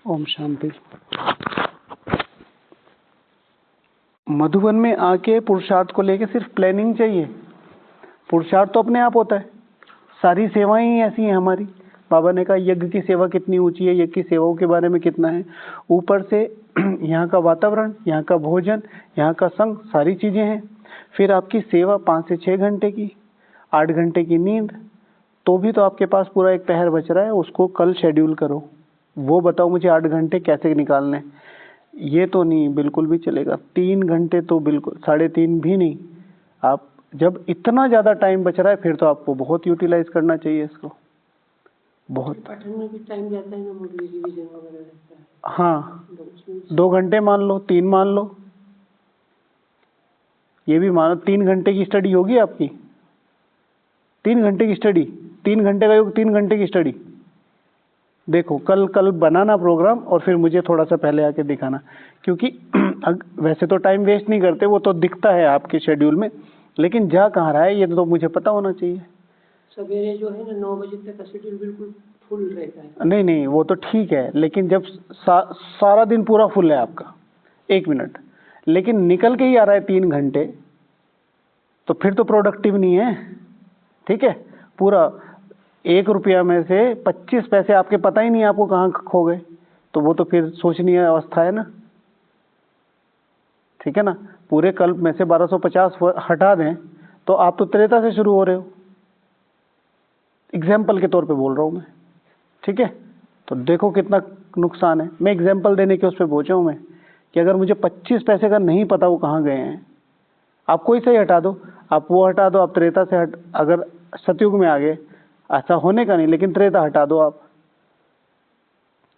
ओम शांति। मधुबन में आके पुरुषार्थ को लेके सिर्फ प्लानिंग चाहिए। पुरुषार्थ तो अपने आप होता है। सारी सेवाएं ही ऐसी हैं हमारी। बाबा ने कहा यज्ञ की सेवा कितनी ऊंची है, यज्ञ की सेवाओं के बारे में कितना है। ऊपर से यहाँ का वातावरण, यहाँ का भोजन, यहाँ का संग, सारी चीजें हैं। फिर आपकी सेवा 5 से 6 घंटे की, 8 घंटे की नींद, तो भी तो आपके पास पूरा एक पहर बच रहा है। उसको कल शेड्यूल करो। वो बताओ मुझे 8 घंटे कैसे निकालने। ये तो नहीं बिल्कुल भी चलेगा। 3 घंटे तो बिल्कुल, 3.5 भी नहीं। आप जब इतना ज्यादा टाइम बच रहा है फिर तो आपको बहुत यूटिलाइज करना चाहिए इसको। बहुत पठन में भी टाइम जाता है ना, मुरली रिवीजन वगैरह रहता है। हाँ, 2 घंटे मान लो, 3 मान लो, ये भी मानो। 3 घंटे की स्टडी होगी आपकी। 3 घंटे की स्टडी, 3 घंटे का योग, 3 घंटे की स्टडी। देखो कल बनाना प्रोग्राम और फिर मुझे थोड़ा सा पहले आके दिखाना, क्योंकि वैसे तो टाइम वेस्ट नहीं करते, वो तो दिखता है आपके शेड्यूल में, लेकिन जा कहाँ रहा है ये तो मुझे पता होना चाहिए। सवेरे जो है ना 9 बजे तक का शेड्यूल बिल्कुल फुल रहता है। नहीं वो तो ठीक है, लेकिन जब सारा दिन पूरा फुल है आपका, 1 मिनट, लेकिन निकल के ही आ रहा है 3 घंटे, तो फिर तो प्रोडक्टिव नहीं है। ठीक है, पूरा 1 रुपया में से 25 पैसे आपके पता ही नहीं आपको कहाँ खो गए, तो वो तो फिर सोचनीय अवस्था है ना। ठीक है ना, पूरे कल्प में से 1250 हटा दें तो आप तो त्रेता से शुरू हो रहे हो। एग्जाम्पल के तौर पे बोल रहा हूं मैं। ठीक है, तो देखो कितना नुकसान है। मैं एग्जाम्पल देने के उस पर पहुंचा हूं मैं, कि अगर मुझे 25 पैसे का नहीं पता वो कहाँ गए हैं, आप कोई से ही हटा दो, आप वो हटा दो, आप त्रेता से अगर सतयुग में आ गए, ऐसा होने का नहीं, लेकिन त्रेता हटा दो आप,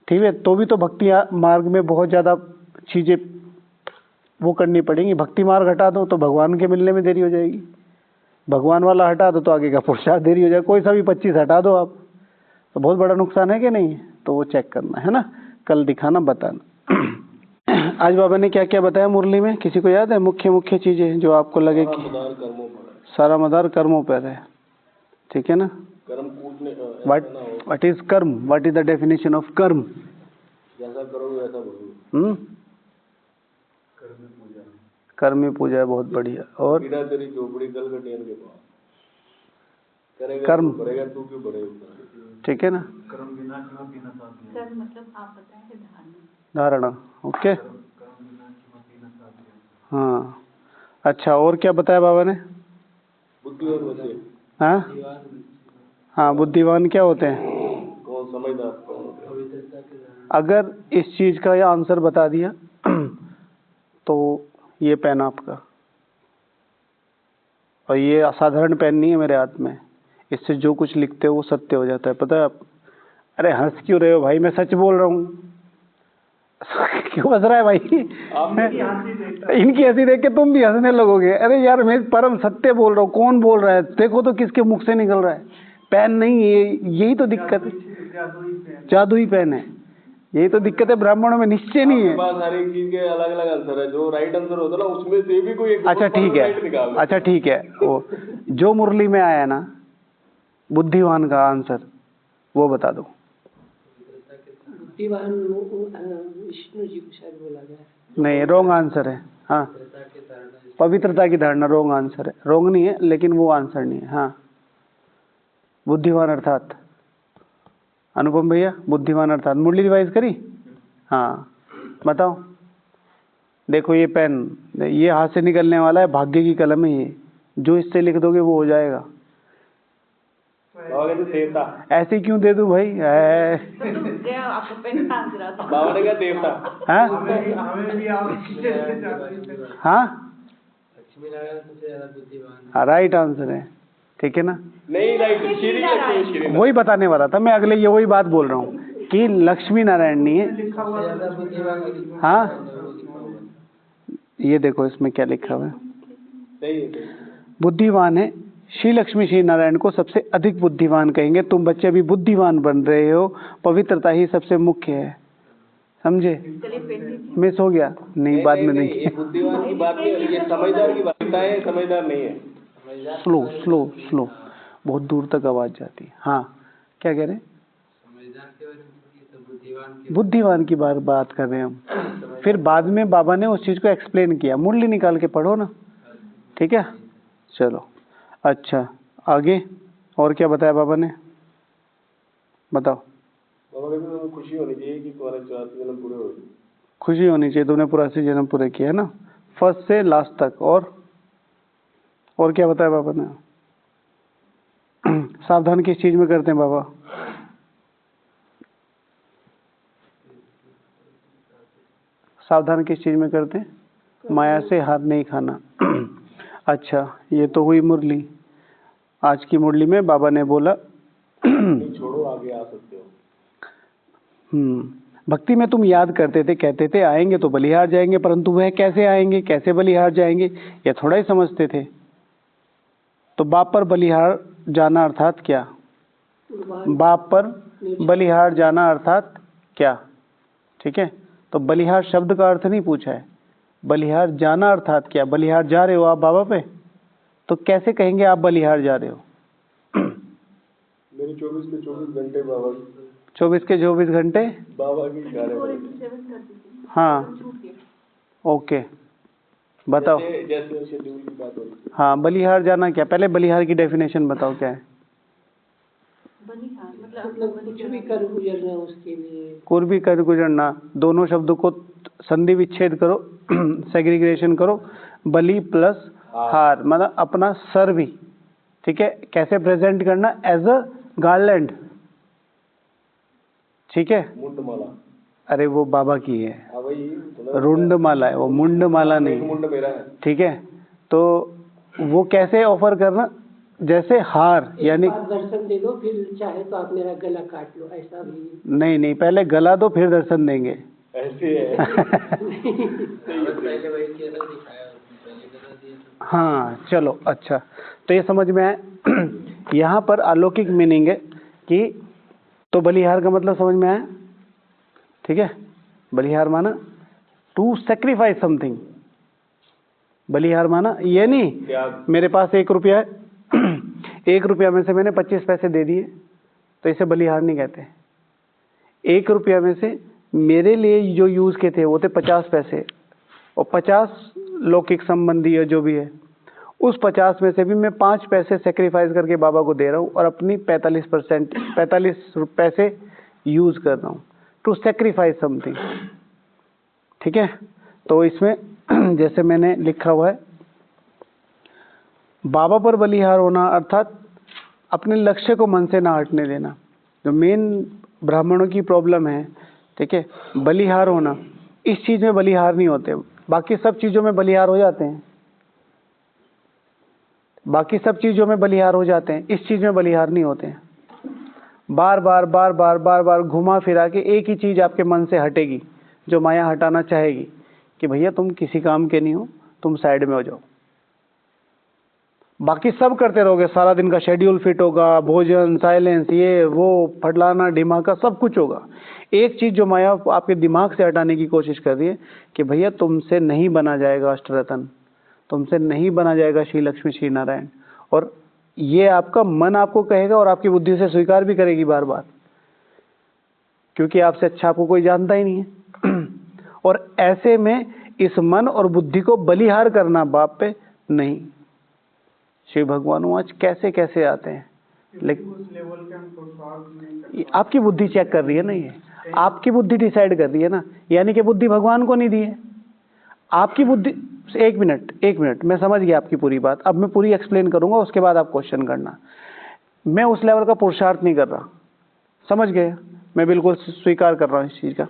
ठीक है, तो भी तो भक्ति मार्ग में बहुत ज्यादा चीजें वो करनी पड़ेंगी। भक्ति मार्ग हटा दो तो भगवान के मिलने में देरी हो जाएगी, भगवान वाला हटा दो तो आगे का पुरुषार्थ देरी हो जाएगा। कोई सा भी 25 हटा दो आप, तो बहुत बड़ा नुकसान है कि नहीं। तो वो चेक करना है ना, कल दिखाना, बताना। आज बाबा ने क्या क्या बताया मुरली में, किसी को याद है? मुख्य चीजें जो आपको लगे कि सारा मदार कर्मों पर है। ठीक है ना। व्हाट इज कर्म, what is the definition of कर्म? जैसा करोगे वैसा भरोगे। कर्म में पूजा है, बहुत बढ़िया। और तेरी झोपड़ी कल कटियन के पास कर्म करेगा, तू क्यों बढ़ेगा? ठीक है ना। कर्म बिना पीना कर्म मतलब आप बताएं धारणा। ओके, हाँ अच्छा। और क्या बताया बाबा ने? बुद्धिमान होते हैं। हाँ हाँ, बुद्धिमान क्या होते हैं? कौन समझदार कौन होते हैं? अगर इस चीज का यह आंसर बता दिया तो ये पेन आपका, और ये असाधारण पेन नहीं है मेरे हाथ में, इससे जो कुछ लिखते हो वो सत्य हो जाता है, पता है आप? अरे हंस क्यों रहे हो भाई, मैं सच बोल रहा हूँ। क्यों हंस रहा है भाई? इनकी हंसी देख के तुम भी हंसने लगोगे। अरे यार मैं परम सत्य बोल रहा हूँ। कौन बोल रहा है? देखो तो किसके मुख से निकल रहा है। पेन नहीं, यही तो दिक्कत है। जादुई पेन है, यही तो दिक्कत है। ब्राह्मणों में निश्चय नहीं है। हर एक चीज के अलग अलग आंसर है, जो राइट आंसर होता है ना उसमें से भी कोई एक अच्छा ठीक है, अच्छा ठीक है, वो जो मुरली में आया ना बुद्धिमान का आंसर, वो बता दो। बुद्धिमान विष्णु जी को शायद बोला गया है। नहीं, रॉन्ग आंसर है। हाँ, पवित्रता की धारणा रॉन्ग आंसर है। रॉन्ग नहीं है, लेकिन वो आंसर नहीं है। हाँ, बुद्धिमान अर्थात अनुपम भैया, बुद्धिमान अर्थात मुरली रिवाइज करी? हाँ बताओ। देखो ये पेन, ये हाथ से निकलने वाला है, भाग्य की कलम है ये, जो इससे लिख दोगे वो हो जाएगा। देवता ऐसे क्यों दे दूं भाई? बाबा ने क्या देवता? हाँ हाँ, राइट आंसर है। ठीक है ना। नहीं राइट, वही बताने वाला था मैं, अगले ये वही बात बोल रहा हूँ कि लक्ष्मी नारायण नहीं है। हाँ, ये देखो इसमें क्या लिखा हुआ है। बुद्धिमान है श्री लक्ष्मी श्री नारायण को सबसे अधिक बुद्धिमान कहेंगे। तुम बच्चे अभी बुद्धिमान बन रहे हो, पवित्रता ही सबसे मुख्य है। समझे? मिस हो गया? नहीं, बाद में नहीं। ये बुद्धिमान की बात नहीं, ये समझदार की बात है। समझदार नहीं है। स्लो स्लो स्लो, बहुत दूर तक आवाज जाती है। हाँ क्या कह रहे हैं? समझदार के बारे में बुद्धिमान की बात कर रहे हैं हम। फिर बाद में बाबा ने उस चीज को एक्सप्लेन किया, मुरली निकाल के पढ़ो ना, ठीक है। चलो अच्छा, आगे और क्या बताया बाबा ने, बताओ। बाबा कहते तुम्हें खुशी होनी चाहिए कि तुम्हारे 84 जन्म पूरे हो गए। खुशी होनी चाहिए, तुमने 84 जन्म पूरे किया है ना, फर्स्ट से लास्ट तक। और क्या बताया बाबा ने? सावधान किस चीज में करते हैं बाबा? सावधान किस चीज में करते हैं? माया से हाथ नहीं खाना। अच्छा, ये तो हुई मुरली। आज की मुरली में बाबा ने बोला नहीं छोड़ो, आगे आ सकते हो। भक्ति में तुम याद करते थे, कहते थे आएंगे तो बलिहार जाएंगे, परंतु वह कैसे आएंगे, कैसे बलिहार जाएंगे, ये थोड़ा ही समझते थे। तो बाप पर बलिहार जाना अर्थात क्या? बाप पर बलिहार जाना अर्थात क्या? ठीक है, तो बलिहार शब्द का अर्थ नहीं पूछा है, बलिहार जाना अर्थात क्या? बलिहार जा रहे हो आप बाबा पे, तो कैसे कहेंगे आप बलिहार जा रहे हो? मेरे 24 के 24 घंटे बाबा, 24 के 24 घंटे बाबा के गाने। हाँ ओके, बताओ। जैसे शेड्यूल की बात हो रही है। हाँ, बलिहार जाना क्या? पहले बलिहार की डेफिनेशन बताओ क्या है? मतलब कुछ भी कर गुजरना उसके लिए। कुछ भी कर गुजरना, दोनों शब्दों को संधि विच्छेद करो, सेग्रीगेशन करो। बलि प्लस हार मतलब अपना सर भी, ठीक है। कैसे प्रेजेंट करना? एज अ गार्लैंड, ठीक है। मुंड माला, अरे वो बाबा की है, हाँ वही रुंड माला है वो, मुंड माला नहीं, मुंड मेरा है, ठीक है। तो वो कैसे ऑफर करना? जैसे हार, यानी दर्शन दे दो, फिर चाहे तो आप मेरा गला काट लो, ऐसा भी नहीं नहीं, पहले गला दो फिर दर्शन देंगे। ऐसे है। हाँ चलो अच्छा, तो ये समझ में आया। यहाँ पर अलौकिक मीनिंग है कि, तो बलिहार का मतलब समझ में आया, ठीक है। बलिहार माना टू सेक्रीफाइस समथिंग। बलिहार माना ये नहीं मेरे पास 1 रुपया है, 1 रुपया में से मैंने 25 पैसे दे दिए, तो इसे बलिहार नहीं कहते। 1 रुपया में से मेरे लिए जो यूज के थे वो थे 50 पैसे, और 50 लौकिक संबंधी है जो भी है, उस 50 में से भी मैं 5 पैसे सेक्रीफाइस करके बाबा को दे रहा हूँ, और अपनी 45 पैसे यूज कर रहा हूँ, टू सेक्रीफाइस समथिंग, ठीक है। तो इसमें जैसे मैंने लिखा हुआ है, बाबा पर बलिहार होना अर्थात अपने लक्ष्य को मन से ना हटने देना। जो मेन ब्राह्मणों की प्रॉब्लम है, ठीक है, बलिहार होना, इस चीज में बलिहार नहीं होते, बाकी सब चीजों में बलिहार हो जाते हैं, बाकी सब चीजों में बलिहार हो जाते हैं, इस चीज में बलिहार नहीं होते हैं। बार बार बार बार बार बार घुमा फिरा के एक ही चीज आपके मन से हटेगी, जो माया हटाना चाहेगी कि भैया तुम किसी काम के नहीं हो, तुम साइड में हो जाओ। बाकी सब करते रहोगे, सारा दिन का शेड्यूल फिट होगा, भोजन, साइलेंस, ये वो, फटलाना ढिमाका सब कुछ होगा। एक चीज जो माया आपके दिमाग से हटाने की कोशिश कर रही है कि भैया तुमसे नहीं बना जाएगा अष्टरत्न, तुमसे नहीं बना जाएगा श्री लक्ष्मी श्री नारायण। और ये आपका मन आपको कहेगा, और आपकी बुद्धि से स्वीकार भी करेगी बार बार, क्योंकि आपसे अच्छा आपको कोई जानता ही नहीं है। और ऐसे में इस मन और बुद्धि को बलिहार करना बाप पे नहीं। शिव भगवान आज कैसे कैसे आते हैं, लेकिन उस लेवल पे हम तो आपकी बुद्धि चेक कर रही है ना, ये आपकी बुद्धि डिसाइड कर रही है ना, यानी कि बुद्धि भगवान को नहीं दी है, आपकी बुद्धि। एक मिनट, मैं समझ गया आपकी पूरी बात, अब मैं पूरी एक्सप्लेन करूंगा, उसके बाद आप क्वेश्चन करना। मैं उस लेवल का पुरुषार्थ नहीं कर रहा, समझ गए, मैं बिल्कुल स्वीकार कर रहा हूँ इस चीज का,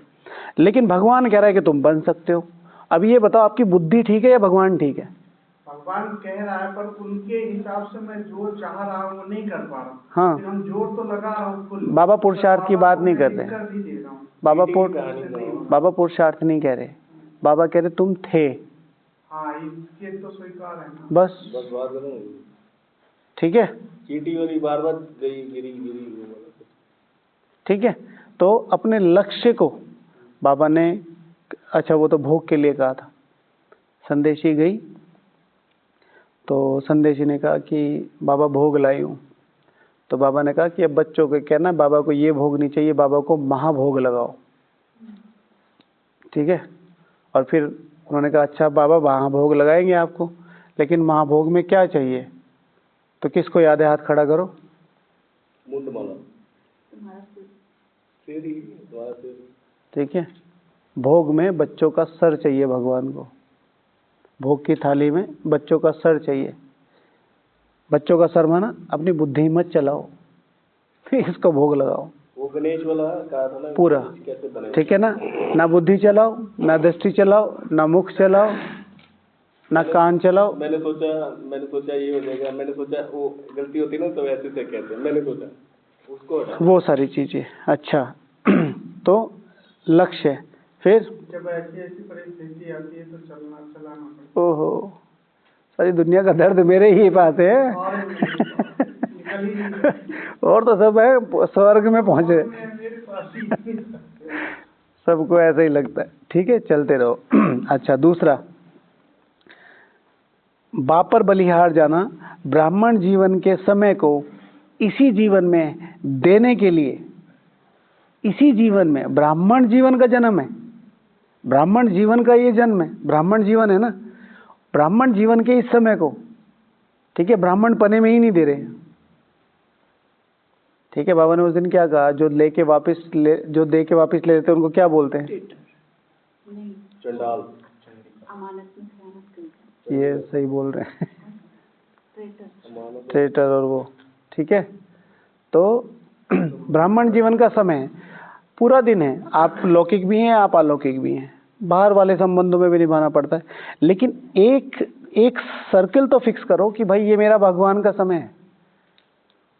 लेकिन भगवान कह रहा है कि तुम बन सकते हो। अब ये बताओ, आपकी बुद्धि ठीक है या भगवान ठीक है? भगवान कह रहा है, पर उनके हिसाब से मैं जो चाह रहा हूँ वो नहीं कर पा रहा हूँ। हाँ, फिर हम जोर तो लगा रहा हूँ फुल। बाबा पुरुषार्थ की बात नहीं कर रहे, भी दे रहा हूँ। बाबा पुरुषार्थ नहीं कह रहे, बाबा कह रहे तुम थे। हाँ, इसके तो स्वीकार है ना। बस बात करो, ठीक है, चीटी वाली बार बार गई गिरी, ठीक है। तो अपने लक्ष्य को बाबा ने, अच्छा वो तो भोग के लिए कहा था। संदेशी गई तो संदेशी ने कहा कि बाबा भोग लाई हूँ, तो बाबा ने कहा कि अब बच्चों को कहना बाबा को ये भोग नहीं चाहिए, बाबा को महाभोग लगाओ। ठीक है। और फिर उन्होंने कहा अच्छा बाबा महाभोग लगाएंगे आपको, लेकिन महाभोग में क्या चाहिए? तो किसको याद है? हाथ खड़ा करो। मुंडमाला। ठीक है। भोग में बच्चों का सर चाहिए भगवान को। भोग की थाली में बच्चों का सर चाहिए। बच्चों का सर माना अपनी बुद्धि मत चलाओ, फिर इसको भोग लगाओ वो गणेश वाला कहा था ना पूरा। कैसे बने। ठीक है ना? ना बुद्धि चलाओ, ना दृष्टि चलाओ, ना मुख चलाओ, ना कान चलाओ। मैंने सोचा ये हो जाएगा। मैंने सोचा वो गलती होती ना तो ऐसे से कहते हैं। मैंने सोचा उसको हटा। वो सारी चीजें। अच्छा तो लक्ष्य है। फिर जब ऐसी परिस्थिति आती है तो चलाना पड़ता ओहो, सारी दुनिया का दर्द मेरे ही पास है। है। और निकल ही नहीं। और तो सब है स्वर्ग में पहुंचे। मेरे पास ही। सबको ऐसा ही लगता है। ठीक है, चलते रहो। अच्छा, दूसरा, बापर बलिहार जाना। ब्राह्मण जीवन के समय को इसी जीवन में देने के लिए, इसी जीवन में, ब्राह्मण जीवन का जन्म है, ब्राह्मण जीवन का ये जन्म है, ब्राह्मण जीवन है ना, ब्राह्मण जीवन के इस समय को, ठीक है, ब्राह्मण पने में ही नहीं दे रहे। ठीक है। बाबा ने उस दिन क्या कहा? जो दे के वापस ले लेते उनको क्या बोलते हैं? चंडाल। ये सही बोल रहे हैं। ट्रेटर और वो। ठीक है। तो ब्राह्मण जीवन का समय पूरा दिन है। आप लौकिक भी हैं, आप अलौकिक भी हैं, बाहर वाले संबंधों में भी निभाना पड़ता है। लेकिन एक सर्कल तो फिक्स करो कि भाई ये मेरा भगवान का समय है।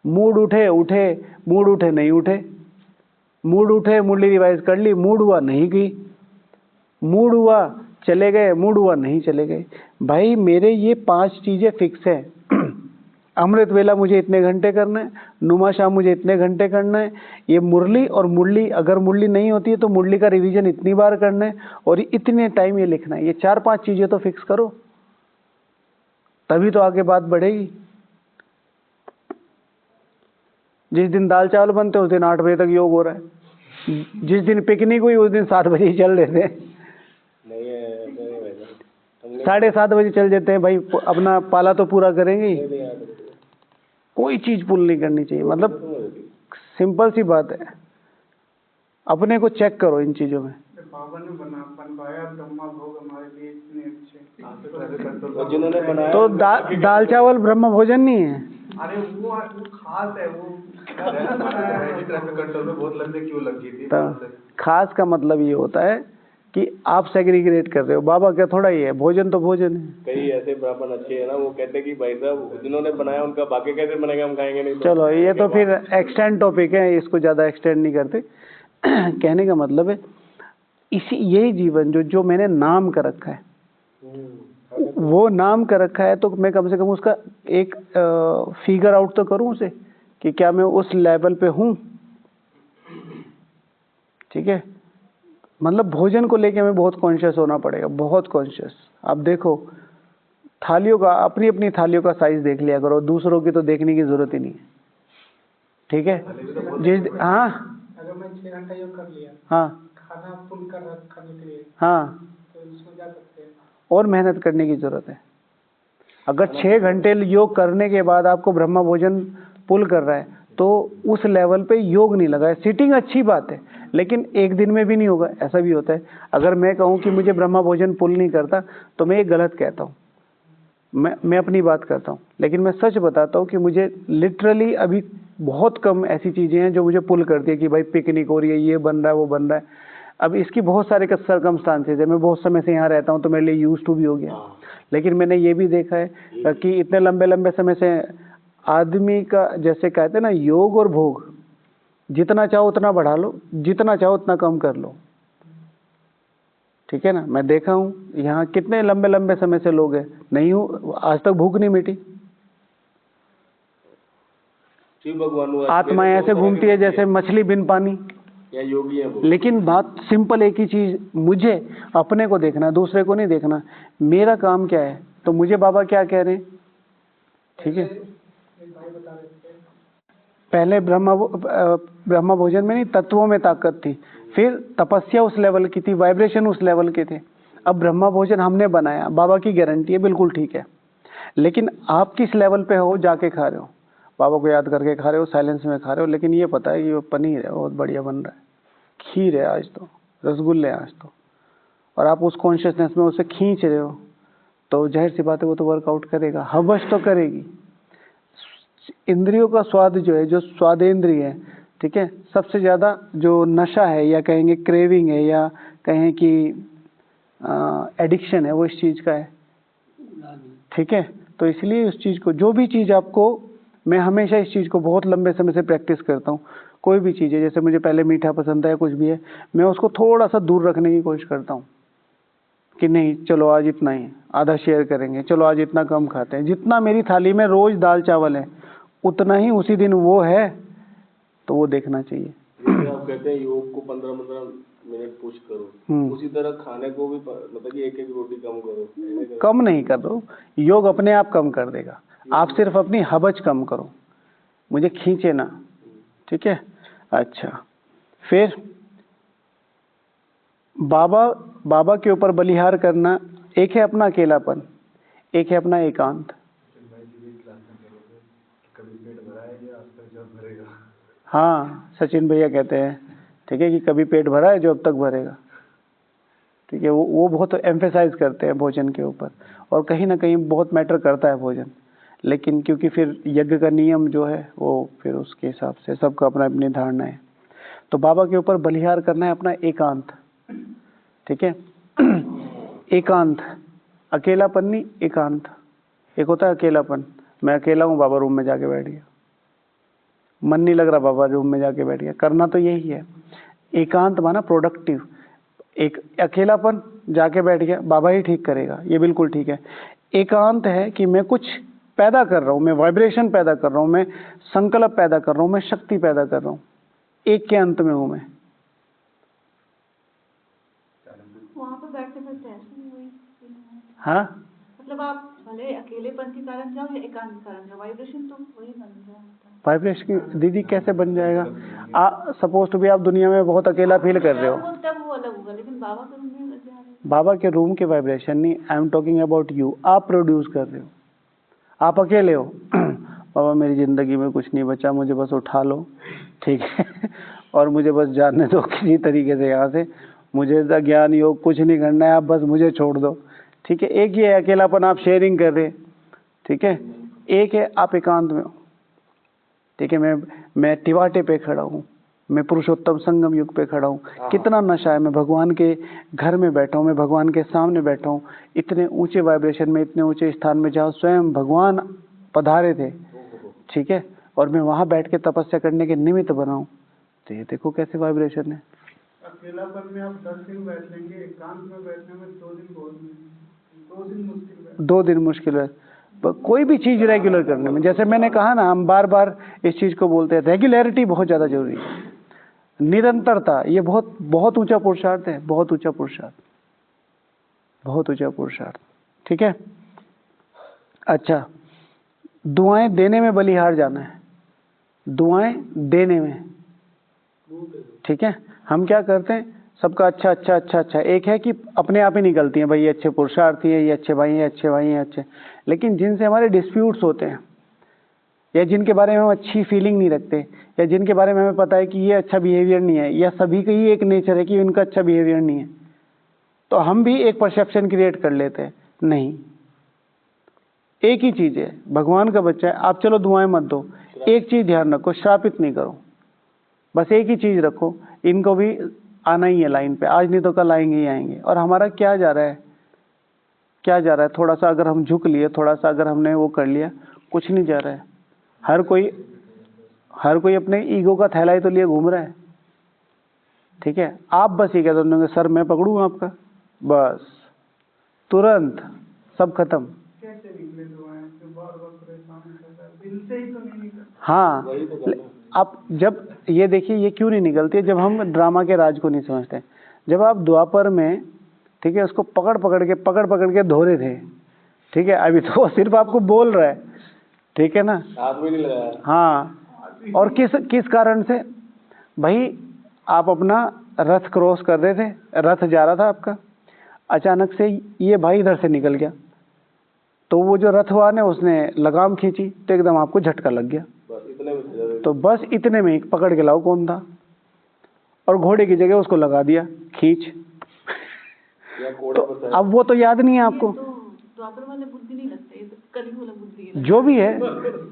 मूड उठे मूड उठे नहीं उठे, मूड उठे मुरली रिवाइज कर ली, मूड हुआ नहीं की, मूड हुआ चले गए, मूड हुआ नहीं चले गए। भाई मेरे ये 5 चीजें फिक्स है। अमृत वेला मुझे इतने घंटे करना है, नुमा शाम मुझे इतने घंटे करना है, ये मुरली और मुरली अगर मुरली नहीं होती है तो मुरली का रिवीजन इतनी बार करना है, और इतने टाइम ये लिखना है। ये 4-5 चीजें तो फिक्स करो, तभी तो आगे बात बढ़ेगी। जिस दिन दाल चावल बनते हैं उस दिन 8 बजे तक योग हो रहा है, जिस दिन पिकनिक हुई उस दिन 7 बजे ही चल रहे थे। नहीं है, ऐसा नहीं भाई। 7:30 बजे चल जाते हैं भाई, अपना पाला तो पूरा करेंगे ही। कोई चीज पुल नहीं करनी चाहिए। मतलब सिंपल सी बात है, अपने को चेक करो इन चीजों में। बाबा ने बनवाया ब्रह्मा भोग हमारे लिए इतने अच्छे। और जिन्होंने बनाया तो दाल चावल ब्रह्म भोजन नहीं है। अरे वो खास है, वो ट्रैफिक कंट्रोल में बहुत लंबी क्यों लगी थी। तो खास का मतलब ये होता है कि आप सेग्रीगेट कर रहे हो। बाबा क्या थोड़ा ही है, भोजन तो भोजन है। कई ऐसे ब्राह्मण अच्छे हैं ना, वो कहते हैं कि भाई साहब जिन्होंने बनाया उनका बाकी कैसे बनेगा, हम खाएंगे नहीं। चलो ये तो फिर एक्सटेंड टॉपिक है, इसको ज्यादा एक्सटेंड नहीं करते। कहने का मतलब है यही जीवन जो मैंने नाम कर रखा है, वो नाम कर रखा है, तो मैं कम से कम उसका एक फिगर आउट तो करूं उसे कि क्या मैं उस लेवल पे हूं। ठीक है। मतलब भोजन को लेके हमें बहुत कॉन्शियस होना पड़ेगा, बहुत कॉन्शियस। आप देखो थालियों का, अपनी अपनी थालियों का साइज देख लिया करो, दूसरों की तो देखने की जरूरत ही नहीं है। ठीक है। हाँ अगर मैं 6 घंटा योग कर लिया, हाँ खाना फुल कर खाने के लिए, हाँ, तो इसमें जा सकते हैं। और मेहनत करने की जरूरत है। अगर 6 घंटे योग करने के बाद आपको ब्रह्मा भोजन पुल कर रहा है तो उस लेवल पे योग नहीं लगा है। सिटिंग अच्छी बात है, लेकिन एक दिन में भी नहीं होगा। ऐसा भी होता है। अगर मैं कहूँ कि मुझे ब्रह्मा भोजन पुल नहीं करता तो मैं ये गलत कहता हूँ। मैं अपनी बात करता हूँ, लेकिन मैं सच बताता हूँ कि मुझे लिटरली अभी बहुत कम ऐसी चीजें हैं जो मुझे पुल करती है कि भाई पिकनिक हो रही है, ये बन रहा है, वो बन रहा है। अब इसकी बहुत सारे सर्कमस्टांसेस है। मैं बहुत समय से यहाँ रहता हूँ तो मेरे लिए यूज टू भी हो गया। लेकिन मैंने ये भी देखा है कि इतने लंबे लंबे समय से आदमी का, जैसे कहते हैं ना, योग और भोग, जितना चाहो उतना बढ़ा लो, जितना चाहो उतना कम कर लो। ठीक है ना। मैं देखा हूँ यहाँ कितने लंबे लंबे समय से लोग हैं, नहीं हूँ आज तक भूख नहीं मिटी। शिव भगवान आत्माएं ऐसे घूमती है जैसे मछली बिन पानी। या योगी है वो। लेकिन बात सिंपल एक ही चीज, मुझे अपने को देखना है, दूसरे को नहीं देखना। मेरा काम क्या है, तो मुझे बाबा क्या कह रहे हैं। ठीक है। एक भाई बता रहे थे पहले ब्रह्म भोजन में नहीं, तत्वों में ताकत थी, फिर तपस्या उस लेवल की थी, वाइब्रेशन उस लेवल के थे। अब ब्रह्म भोजन हमने बनाया, बाबा की गारंटी है, बिल्कुल ठीक है। लेकिन आप किस लेवल पे हो, जाके खा रहे हो, बाबा को याद करके खा रहे हो, साइलेंस में खा रहे हो, लेकिन ये पता है कि वो पनीर है, बहुत बढ़िया बन रहा है, खीर है आज तो, रसगुल्ले हैं आज तो, और आप उस कॉन्शियसनेस में उसे खींच रहे हो, तो जाहिर सी बात है वो तो वर्कआउट करेगा, हवस तो करेगी। इंद्रियों का स्वाद जो है, जो स्वादेंद्रिय है, ठीक है, सबसे ज्यादा जो नशा है, या कहेंगे क्रेविंग है, या कहें कि एडिक्शन है, वो इस चीज का है, ठीक है। तो इसलिए उस चीज को, जो भी चीज आपको, मैं हमेशा इस चीज को बहुत लंबे समय से प्रैक्टिस करता हूँ। कोई भी चीज है, जैसे मुझे पहले मीठा पसंद है, कुछ भी है, मैं उसको थोड़ा सा दूर रखने की कोशिश करता हूँ कि नहीं चलो आज इतना ही, आधा शेयर करेंगे, चलो आज इतना कम खाते हैं। जितना मेरी थाली में रोज दाल चावल है, उतना ही उसी दिन वो है, तो वो देखना चाहिए। जैसे आप कहते हैं योग को 15-15 मिनट पुश करो, उसी तरह खाने को भी मतलब कि एक रोटी कम करो। कम नहीं कर दो, योग अपने आप कम कर देगा, आप सिर्फ अपनी हवज कम करो, मुझे खींचे ना, ठीक है। अच्छा, फिर बाबा के ऊपर बलिहार करना, एक है अपना अकेलापन, एक है अपना एकांत। हाँ, सचिन भैया कहते हैं, ठीक है, कि कभी पेट भरा है जो अब तक भरेगा, ठीक है। वो बहुत एम्फेसाइज करते हैं भोजन के ऊपर, और कहीं ना कहीं बहुत मैटर करता है भोजन, लेकिन क्योंकि फिर यज्ञ का नियम जो है वो फिर उसके हिसाब से सबका अपना अपनी धारणा है। तो बाबा के ऊपर बलिहार करना है अपना एकांत, ठीक है। एकांत, अकेलापन नहीं, एकांत। एक होता है अकेलापन, मैं अकेला हूँ, बाबा रूम में जाके बैठ गया, मन नहीं लग रहा, बाबा रूम में जाके बैठ गया, करना तो यही है। एकांत माना प्रोडक्टिव, एक अकेलापन जाके बैठ गया, बाबा ही ठीक करेगा, ये बिल्कुल ठीक है। एकांत है कि मैं कुछ पैदा कर रहा हूँ, मैं वाइब्रेशन पैदा कर रहा हूँ, मैं संकल्प पैदा कर रहा हूँ, मैं शक्ति पैदा कर रहा हूँ, एक के अंत में हूँ मैं। वहाँ पर बैठते बैठते ऐसे नहीं हुई। हाँ, मतलब आप भले अकेलेपन के कारण जाओ या एकांत के कारण जाओ, वाइब्रेशन तो वही बन जाता है। वाइब्रेशन दीदी कैसे बन जाएगा? सपोज टू भी आप दुनिया में बहुत अकेला फील कर रहे हो, तब वो अलग होगा, लेकिन बाबा के रूम में जा रहे हैं। बाबा के रूम के वाइब्रेशन नहीं, I am talking about you, आप प्रोड्यूस कर रहे हो, आप अकेले हो। बाबा मेरी जिंदगी में कुछ नहीं बचा, मुझे बस उठा लो, ठीक है, और मुझे बस जाने दो किसी तरीके से यहाँ से, मुझे ज्ञान योग कुछ नहीं करना है, आप बस मुझे छोड़ दो, ठीक है। एक ही है अकेलापन, आप शेयरिंग कर रहे, ठीक है। एक है आप एकांत में हो, ठीक है। मैं टिवाटे पे खड़ा हूँ, मैं पुरुषोत्तम संगम युग पे खड़ा हूँ, कितना नशा है, मैं भगवान के घर में बैठा हूँ, मैं भगवान के सामने बैठा हूँ, इतने ऊंचे वाइब्रेशन में, इतने ऊंचे स्थान में जहाँ स्वयं भगवान पधारे थे, ठीक है, और मैं वहाँ बैठ के तपस्या करने के निमित्त बना हूँ। तो ये देखो कैसे वाइब्रेशन है। अकेलापन में आप 10 दिन बैठ लेंगे, एकांत में बैठने में 2 दिन बहुत मुश्किल, 2 दिन मुश्किल है। 2 दिन मुश्किल है कोई भी चीज रेगुलर करने में। जैसे मैंने कहा ना, हम बार बार इस चीज को बोलते हैं, रेगुलरिटी बहुत ज्यादा जरूरी है, निरंतरता, ये बहुत बहुत ऊंचा पुरुषार्थ है, बहुत ऊंचा पुरुषार्थ, बहुत ऊंचा पुरुषार्थ, ठीक है। अच्छा, दुआएं देने में बलिहार जाना है, दुआएं देने में, ठीक है। हम क्या करते हैं, सबका अच्छा अच्छा अच्छा अच्छा, एक है कि अपने आप ही निकलती हैं, भाई ये अच्छे पुरुषार्थी है, ये अच्छे भाई हैं, अच्छे भाई हैं, अच्छे, लेकिन जिनसे हमारे डिस्प्यूट्स होते हैं, या जिनके बारे में हम अच्छी फीलिंग नहीं रखते, या जिनके बारे में हमें पता है कि ये अच्छा बिहेवियर नहीं है, या सभी का ही एक नेचर है कि उनका अच्छा बिहेवियर नहीं है, तो हम भी एक परसेप्शन क्रिएट कर लेते हैं। नहीं, एक ही चीज है, भगवान का बच्चा है, आप चलो दुआएं मत दो, एक चीज ध्यान रखो, श्रापित नहीं करो, बस एक ही चीज रखो, इनको भी आना ही है लाइन पे, आज नहीं तो कल आएंगे ही आएंगे। और हमारा क्या जा रहा है, क्या जा रहा है, थोड़ा सा अगर हम झुक लिए, थोड़ा सा अगर हमने वो कर लिया, कुछ नहीं जा रहा है। हर कोई अपने ईगो का थैला ही तो लिए घूम रहा है, ठीक है। आप बस ये कहते होंगे, सर मैं पकड़ूं आपका, बस तुरंत सब खत्म। कैसे निकले दुआएं, बार-बार परेशान करता है, दिल से ही तो नहीं निकलता। हाँ, आप जब ये देखिए, ये क्यों नहीं निकलती, जब हम ड्रामा के राज को नहीं समझते। जब आप द्वापर में, ठीक है, उसको पकड़ पकड़ के धो रहे थे, ठीक है, अभी तो सिर्फ आपको बोल रहा है, ठीक है ना, हाथ भी नहीं लगाया। हाँ, और किस कारण से? भाई आप अपना रथ क्रॉस कर रहे थे, रथ जा रहा था आपका, अचानक से ये भाई इधर से निकल गया, तो वो जो रथवान है उसने लगाम खींची तो एकदम आपको झटका लग गया। तो बस इतने में ही पकड़ के लाओ कौन था, और घोड़े की जगह उसको लगा दिया खींच। तो अब वो तो याद नहीं है आपको, द्वापर वाले बुद्धि नहीं लगते, तो कलयुग वाला बुद्धि है। जो भी है,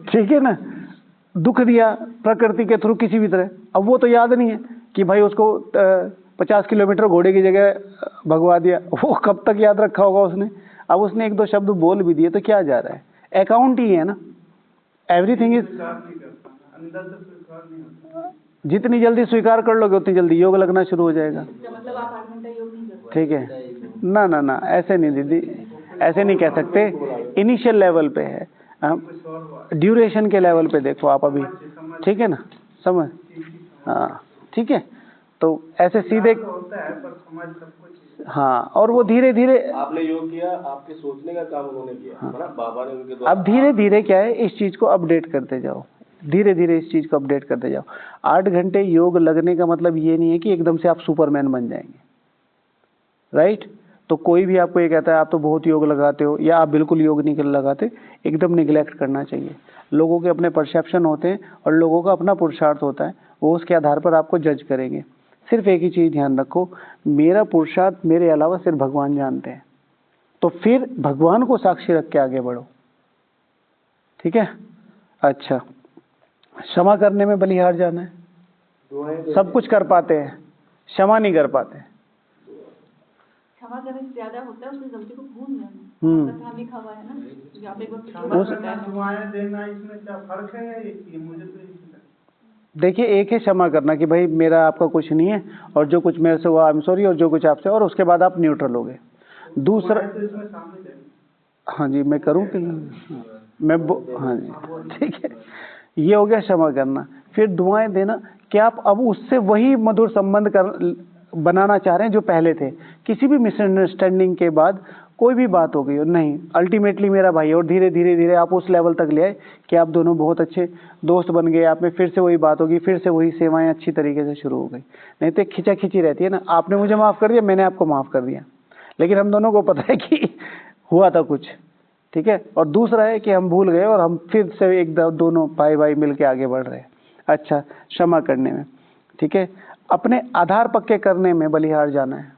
ठीक है ना, दुख दिया प्रकृति के थ्रू किसी भी तरह, अब वो तो याद नहीं है कि भाई उसको 50 किलोमीटर घोड़े की जगह भगवा दिया, वो कब तक याद रखा होगा उसने। अब उसने एक दो शब्द बोल भी दिए तो क्या जा रहा है, अकाउंट ही है ना, एवरीथिंग इज। जितनी जल्दी स्वीकार कर लोगे उतनी जल्दी योग लगना शुरू हो जाएगा। मतलब आप 8 घंटा योग नहीं करते? ठीक है ना, ना ना ऐसे नहीं दीदी, ऐसे नहीं कह सकते। इनिशियल लेवल पे है, ड्यूरेशन के लेवल पे देखो आप अभी, ठीक है ना, समझ, हाँ ठीक है। तो ऐसे सीधे होता है पर समाज सब कुछ, हाँ, और वो धीरे धीरे आपने योग किया, आपके सोचने का काम उन्होंने किया, हाँ। है ना, बाबा ने उनके द्वारा। अब धीरे धीरे क्या है, इस चीज को अपडेट करते जाओ, धीरे धीरे इस चीज को अपडेट करते जाओ। 8 घंटे योग लगने का मतलब ये नहीं है कि एकदम से आप सुपरमैन बन जाएंगे, राइट। तो कोई भी आपको ये कहता है आप तो बहुत योग लगाते हो या आप बिल्कुल योग नहीं लगाते, एकदम निगलेक्ट करना चाहिए। लोगों के अपने परसेप्शन होते हैं और लोगों का अपना पुरुषार्थ होता है, वो उसके आधार पर आपको जज करेंगे। सिर्फ एक ही चीज ध्यान रखो, मेरा पुरुषार्थ मेरे अलावा सिर्फ भगवान जानते हैं, तो फिर भगवान को साक्षी रख के आगे बढ़ो, ठीक है। अच्छा, क्षमा करने में बलिहार जाना है, सब कुछ कर पाते हैं, क्षमा नहीं कर पाते। क्षमा करने से ज्यादा होता है उसकी गलती को भूल जाना, कथा लिखा हुआ है ना, जहाँ पे एक बार दुआएं देना, इसमें क्या फर्क है? ये मुझे तो देखिए, एक है क्षमा करना कि भाई मेरा आपका कुछ नहीं है और जो कुछ मेरे से हुआ आई एम सॉरी, और जो कुछ आपसे, और उसके बाद आप न्यूट्रल हो गए। दूसरा, हाँ जी मैं करूँ कि मैं हाँ जी ठीक है, ये हो गया क्षमा करना। फिर दुआएं देना कि आप अब उससे वही मधुर संबंध बनाना चाह रहे हैं जो पहले थे। किसी भी मिसअंडरस्टैंडिंग के बाद कोई भी बात हो गई हो, नहीं अल्टीमेटली मेरा भाई, और धीरे धीरे धीरे आप उस लेवल तक ले आए कि आप दोनों बहुत अच्छे दोस्त बन गए। आप में फिर से वही बात होगी, फिर से वही सेवाएं अच्छी तरीके से शुरू हो गई। नहीं तो खिंचा खिंची रहती है ना, आपने मुझे माफ़ कर दिया, मैंने आपको माफ़ कर दिया, लेकिन हम दोनों को पता है कि हुआ था कुछ, ठीक है। और दूसरा है कि हम भूल गए और हम फिर से एक दोनों भाई भाई मिल के आगे बढ़ रहे हैं। अच्छा, क्षमा करने में, ठीक है। अपने आधार पक्के करने में बलिहार जाना है।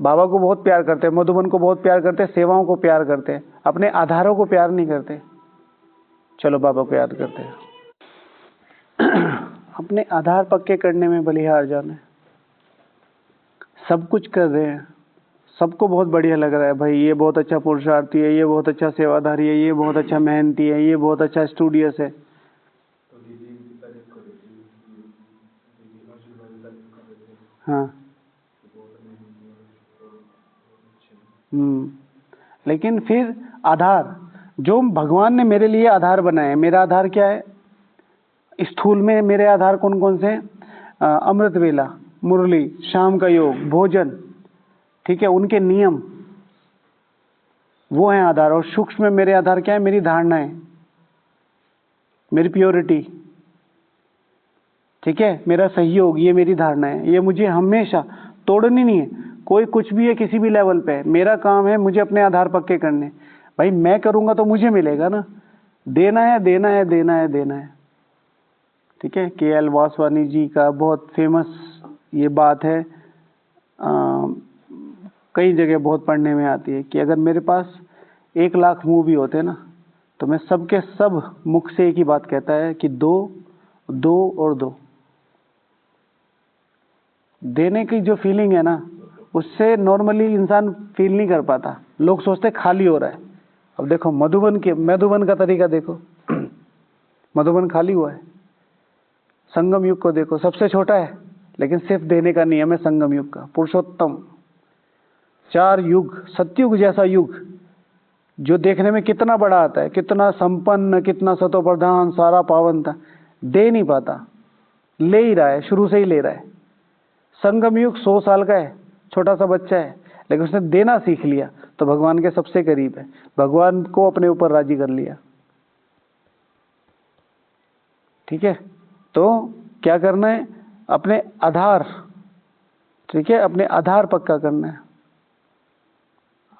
बाबा को बहुत प्यार करते हैं, मधुबन को बहुत प्यार करते हैं, सेवाओं को प्यार करते हैं, अपने आधारों को प्यार नहीं करते। चलो बाबा को याद करते हैं। अपने आधार पक्के करने में बलिहार जाना है। सब कुछ कर रहे हैं, सबको बहुत बढ़िया लग रहा है, भाई ये बहुत अच्छा पुरुषार्थी है, ये बहुत अच्छा सेवाधारी है, ये बहुत अच्छा मेहनती है, ये बहुत अच्छा स्टूडियस है। हाँ, लेकिन फिर आधार जो भगवान ने मेरे लिए आधार बनाए, मेरा आधार क्या है? स्थूल में मेरे आधार कौन कौन से हैं? अमृत वेला, मुरली, शाम का योग, भोजन, ठीक है, उनके नियम, वो हैं आधार। और सूक्ष्म में मेरे आधार क्या है? मेरी धारणाएं, मेरी प्योरिटी, ठीक है, मेरा सहयोग, ये मेरी धारणा है। ये मुझे हमेशा तोड़नी नहीं है। कोई कुछ भी है किसी भी लेवल पे, मेरा काम है मुझे अपने आधार पक्के करने। भाई मैं करूंगा तो मुझे मिलेगा ना, देना है देना है देना है देना है, ठीक है। KL वासवानी जी का बहुत फेमस ये बात है, कई जगह बहुत पढ़ने में आती है कि अगर मेरे पास 1 लाख मुंह भी होते ना तो मैं सबके सब मुख से एक ही बात कहता है कि दो दो और दो। देने की जो फीलिंग है ना, उससे नॉर्मली इंसान फील नहीं कर पाता। लोग सोचते खाली हो रहा है। अब देखो मधुबन का तरीका देखो, मधुबन खाली हुआ है। संगम युग को देखो, सबसे छोटा है लेकिन सिर्फ देने का नियम है संगम युग का। पुरुषोत्तम 4 युग, सतयुग जैसा युग जो देखने में कितना बड़ा आता है, कितना संपन्न, कितना सतो प्रधान, सारा पावन था, दे नहीं पाता, ले ही रहा है, शुरू से ही ले रहा है। संगम युग 100 साल का है, छोटा सा बच्चा है, लेकिन उसने देना सीख लिया तो भगवान के सबसे करीब है, भगवान को अपने ऊपर राजी कर लिया। ठीक है, तो क्या करना है, अपने आधार, ठीक है, अपने आधार पक्का करना है।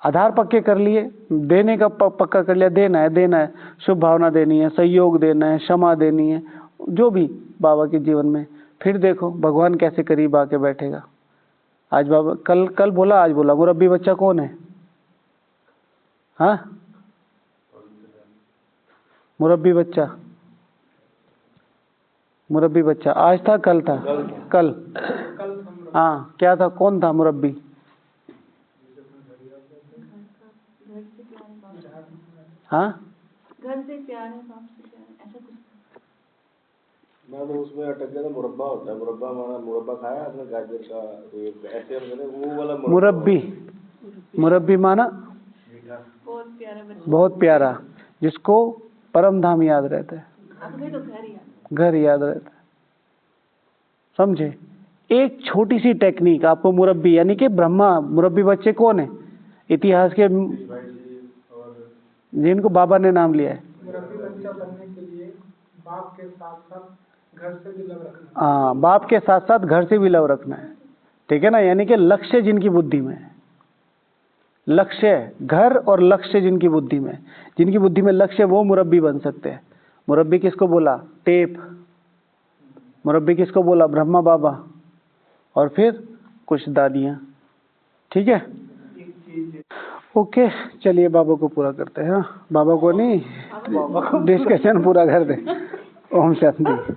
आधार पक्के कर लिए, देने का पक्का कर लिया, देना है, शुभ भावना देनी है, सहयोग देना है, क्षमा देनी है, जो भी बाबा के जीवन में। फिर देखो भगवान कैसे करीब आके बैठेगा। आज बाबा कल बोला, आज बोला मुरब्बी बच्चा कौन है? हाँ, मुरब्बी बच्चा आज था, कल था? कल हाँ, क्या था, कौन था मुरब्बी? हाँ, घर से प्यार है, बाप से प्यार है, ऐसा कुछ। मैं तो उसमें अटक गया था। मुरब्बा होता है, मुरब्बा माना, मुरब्बा खाया आपने गाजर का, तो ऐसे हम कहते हैं, वो वाला मुरब्बी माना बहुत प्यारा बच्चा, बहुत प्यारा, जिसको परम धाम याद रहता है, अपने तो घर याद, घर याद रहता है। समझे? एक छोटी सी टेक्निक आपको मुरब्बी, यानी कि ब्रह्मा मुरब्बी बच्चे कौन है? इतिहास के जिनको बाबा ने नाम लिया है। मुरब्बी बच्चा बनने के लिए बाप के साथ साथ घर से भी लव रखना। हाँ, बाप के साथ साथ घर से भी लव रखना है, ठीक है ना। यानी कि लक्ष्य जिनकी बुद्धि में है, लक्ष्य घर और लक्ष्य जिनकी बुद्धि में, जिनकी बुद्धि में लक्ष्य, वो मुरब्बी बन सकते हैं। मुरब्बी किसको बोला? टेप। मुरब्बी किसको बोला? ब्रह्मा बाबा, और फिर कुछ दादियाँ, ठीक है। ओके, चलिए बाबा को पूरा करते हैं। हाँ, बाबा को नहीं, डिस्कशन पूरा कर दे। ओम शांति।